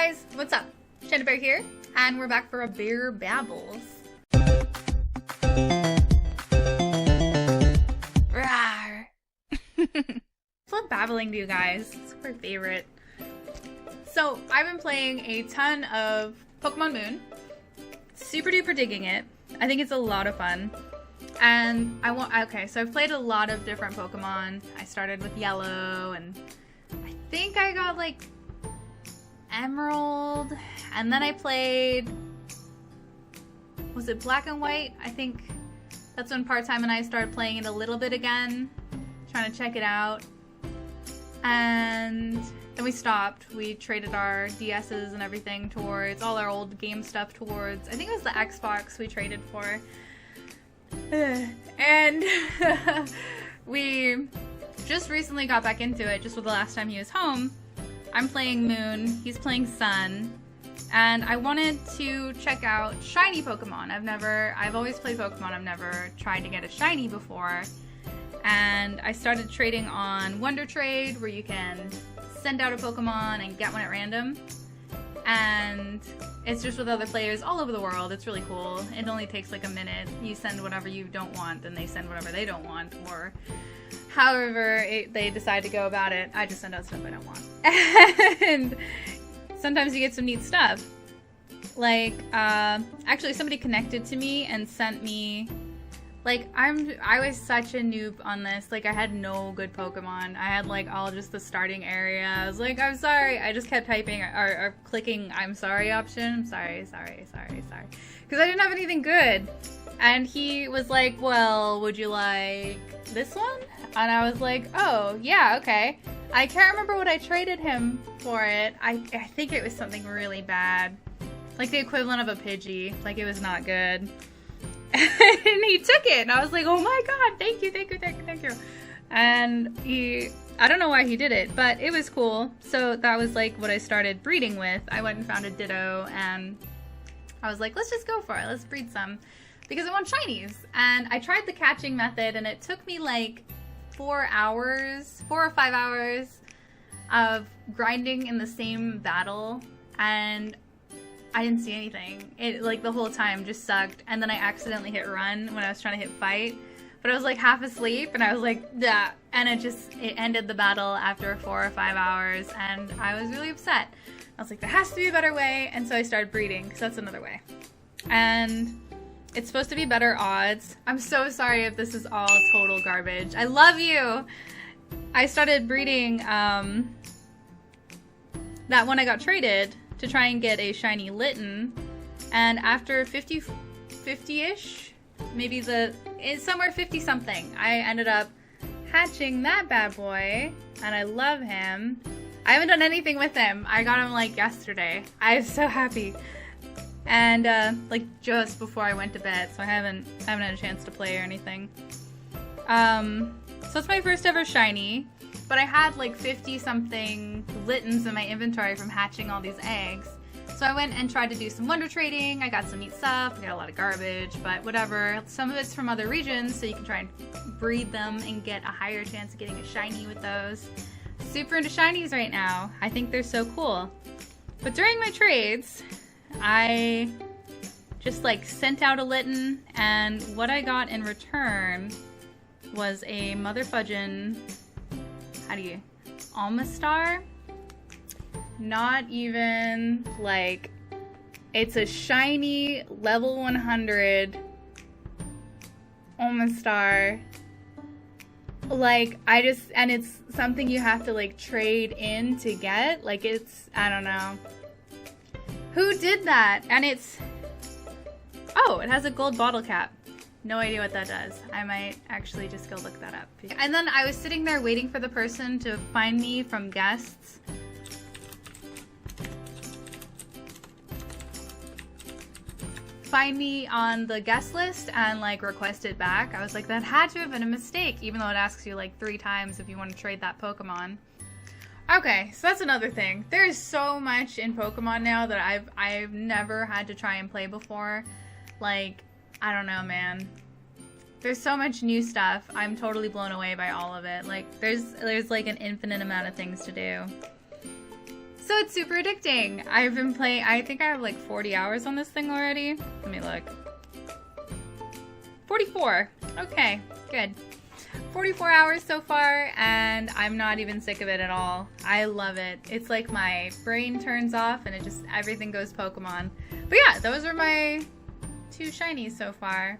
guys, what's up? B3ar here, and we're back for a B3ar Babbles. Rawr. Love babbling to you guys. It's my favorite. So I've been playing a ton of Pokemon Moon. Super duper digging it. I think it's a lot of fun. And so I've played a lot of different Pokemon. I started with Yellow, and I think I got like Emerald, and then I played, was it Black and White? I think that's when Part-Time and I started playing it a little bit again, trying to check it out. And then we stopped. We traded our DS's and everything towards all our old game stuff towards, I think it was the Xbox we traded for. And we just recently got back into it, just with the last time he was home. I'm playing Moon, he's playing Sun, and I wanted to check out shiny Pokemon. I've always played Pokemon, I've never tried to get a shiny before. And I started trading on Wonder Trade, where you can send out a Pokemon and get one at random. And it's just with other players all over the world. It's really cool. It only takes like a minute. You send whatever you don't want, and they send whatever they don't want, or however they decide to go about it. I just send out stuff I don't want. And sometimes you get some neat stuff. Like, actually somebody connected to me and sent me, like, I was such a noob on this. Like, I had no good Pokemon. I had like all just the starting area. I was like, I'm sorry. I just kept typing or clicking I'm sorry option. I'm sorry. Because I didn't have anything good. And he was like, well, would you like this one? And I was like, oh, yeah, okay. I can't remember what I traded him for it. I think it was something really bad. Like the equivalent of a Pidgey. Like, it was not good. And he took it, and I was like, oh my god, thank you. And I don't know why he did it, but it was cool. So that was like what I started breeding with. I went and found a Ditto, and I was like, let's just go for it. Let's breed some. Because I want shinies. And I tried the catching method, and it took me like 4 or 5 hours of grinding in the same battle, and I didn't see anything. It, like, the whole time just sucked. And then I accidentally hit run when I was trying to hit fight. But I was like half asleep, and I was like, yeah. And it ended the battle after 4 or 5 hours, and I was really upset. I was like, there has to be a better way, and so I started breeding, because that's another way. And it's supposed to be better odds. I'm so sorry if this is all total garbage. I love you! I started breeding, that one I got traded to try and get a shiny Litten, and after 50-ish, maybe it's somewhere 50-something, I ended up hatching that bad boy, and I love him. I haven't done anything with him. I got him like yesterday. I'm so happy. And like just before I went to bed, so I haven't had a chance to play or anything. So it's my first ever shiny. But I had like 50-something Littens in my inventory from hatching all these eggs. So I went and tried to do some Wonder Trading. I got some neat stuff. I got a lot of garbage, but whatever. Some of it's from other regions, so you can try and breed them and get a higher chance of getting a shiny with those. Super into shinies right now. I think they're so cool. But during my trades, I just like sent out a Litten, and what I got in return was a motherfudgin', Almastar? Not even, like, it's a shiny level 100 Almastar. Like, and it's something you have to, like, trade in to get. Like, I don't know. Who did that? And it has a gold bottle cap. No idea what that does. I might actually just go look that up. And then I was sitting there waiting for the person to find me from guests. Find me on the guest list and like request it back. I was like, that had to have been a mistake, even though it asks you like 3 times if you want to trade that Pokemon. Okay, so that's another thing. There's so much in Pokemon now that I've never had to try and play before. Like, I don't know, man. There's so much new stuff. I'm totally blown away by all of it. Like, there's like an infinite amount of things to do. So it's super addicting. I've been playing, I think I have like 40 hours on this thing already. Let me look. 44. Okay, good. 44 hours so far, and I'm not even sick of it at all. I love it. It's like my brain turns off and it just, everything goes Pokemon. But yeah, those are my 2 shinies so far.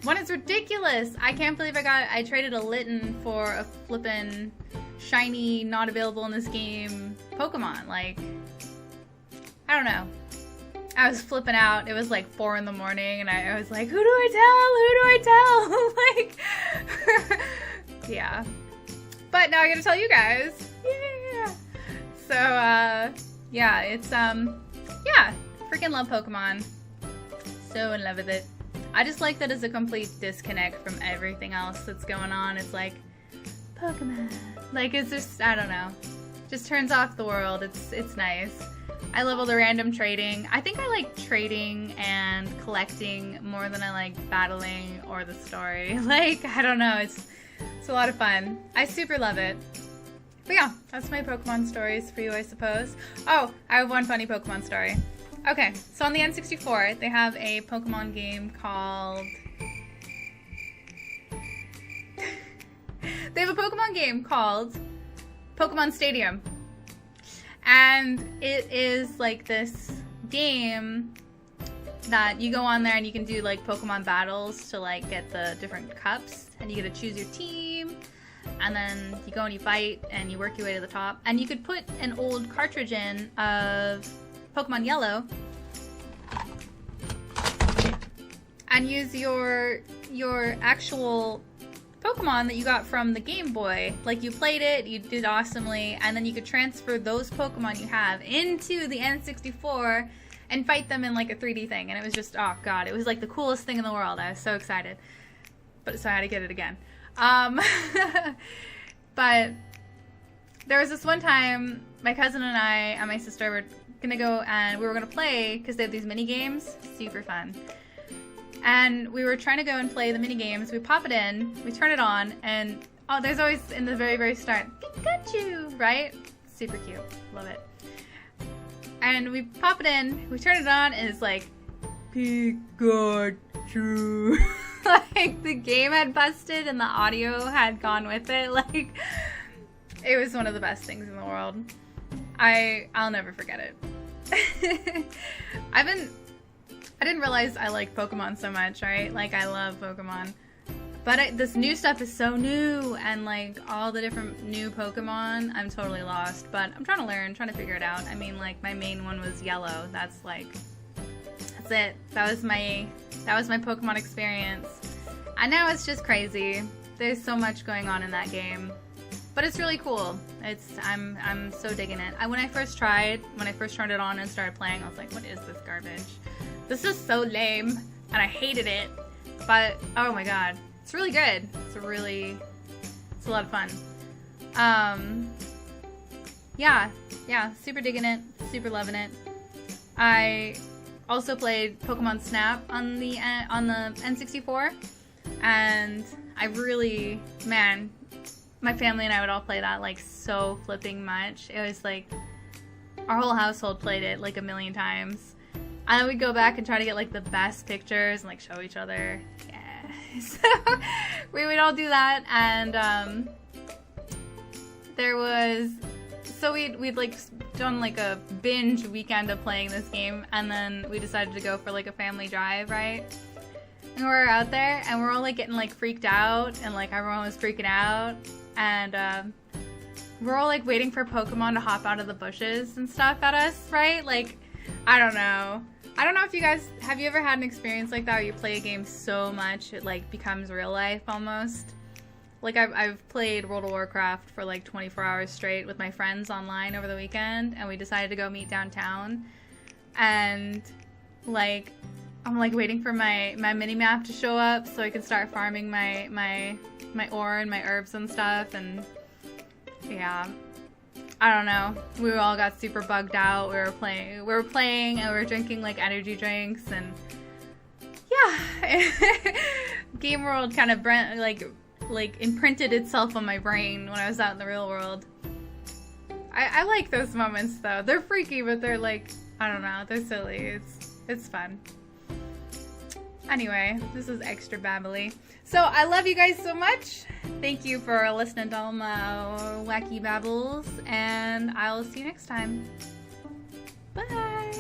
One is ridiculous. I can't believe I traded a Litten for a flippin' shiny, not available in this game Pokemon. Like, I don't know. I was flipping out. It was like 4 in the morning, and I was like, who do I tell? Who do I tell? Like, yeah. But now I gotta tell you guys. Yeah. So, yeah, it's, yeah, freaking love Pokemon. So in love with it. I just like that it's a complete disconnect from everything else that's going on. It's like, Pokemon. Like, it's just, I don't know. Just turns off the world. It's nice. I love all the random trading. I think I like trading and collecting more than I like battling or the story. Like, I don't know. It's a lot of fun. I super love it. But yeah, that's my Pokemon stories for you, I suppose. Oh, I have one funny Pokemon story. Okay, so on the N64, they have a Pokemon game called... They have a Pokemon game called Pokemon Stadium. And it is like this game that you go on there and you can do like Pokemon battles to like get the different cups, and you get to choose your team, and then you go and you fight and you work your way to the top. And you could put an old cartridge in of Pokemon Yellow and use your actual Pokemon that you got from the Game Boy. Like, you played it, you did awesomely, and then you could transfer those Pokemon you have into the N64 and fight them in like a 3D thing. And it was just, oh god, it was like the coolest thing in the world. I was so excited. But so I had to get it again. But there was this one time my cousin and I and my sister were gonna go and we were gonna play because they have these mini games. Super fun. And we were trying to go and play the mini games. We pop it in, we turn it on, and oh, there's always in the very, very start, Pikachu, right? Super cute. Love it. And we pop it in, we turn it on, and it's like, Pikachu. Like, the game had busted and the audio had gone with it. Like, it was one of the best things in the world. I'll never forget it. I didn't realize I like Pokemon so much, right? Like, I love Pokemon. But this new stuff is so new, and like all the different new Pokemon, I'm totally lost. But I'm trying to learn, trying to figure it out. I mean, like, my main one was Yellow. That's it. That was my Pokemon experience. And now it's just crazy. There's so much going on in that game. But it's really cool. I'm so digging it. When I first turned it on and started playing, I was like, what is this garbage? This is so lame, and I hated it. But oh my god, it's really good. It's a lot of fun. Yeah, super digging it, super loving it. I also played Pokemon Snap on the N64, and I really, man, my family and I would all play that like so flipping much. It was like our whole household played it like a million times. And then we'd go back and try to get like the best pictures and like show each other. Yeah. So we would all do that, and we'd like done like a binge weekend of playing this game, and then we decided to go for like a family drive, right? And we're out there and we're all like getting like freaked out, and like everyone was freaking out, and we're all like waiting for Pokemon to hop out of the bushes and stuff at us, right? Like, I don't know if you guys, have you ever had an experience like that where you play a game so much it like becomes real life almost? Like, I've played World of Warcraft for like 24 hours straight with my friends online over the weekend, and we decided to go meet downtown, and like I'm like waiting for my mini-map to show up so I can start farming my ore and my herbs and stuff. And yeah, I don't know. We all got super bugged out. We were playing and we were drinking like energy drinks, and yeah, Game World kind of like imprinted itself on my brain when I was out in the real world. I like those moments though. They're freaky, but they're like, I don't know, they're silly. It's fun. Anyway, this is extra babbly. So I love you guys so much. Thank you for listening to all my wacky babbles, and I'll see you next time. Bye.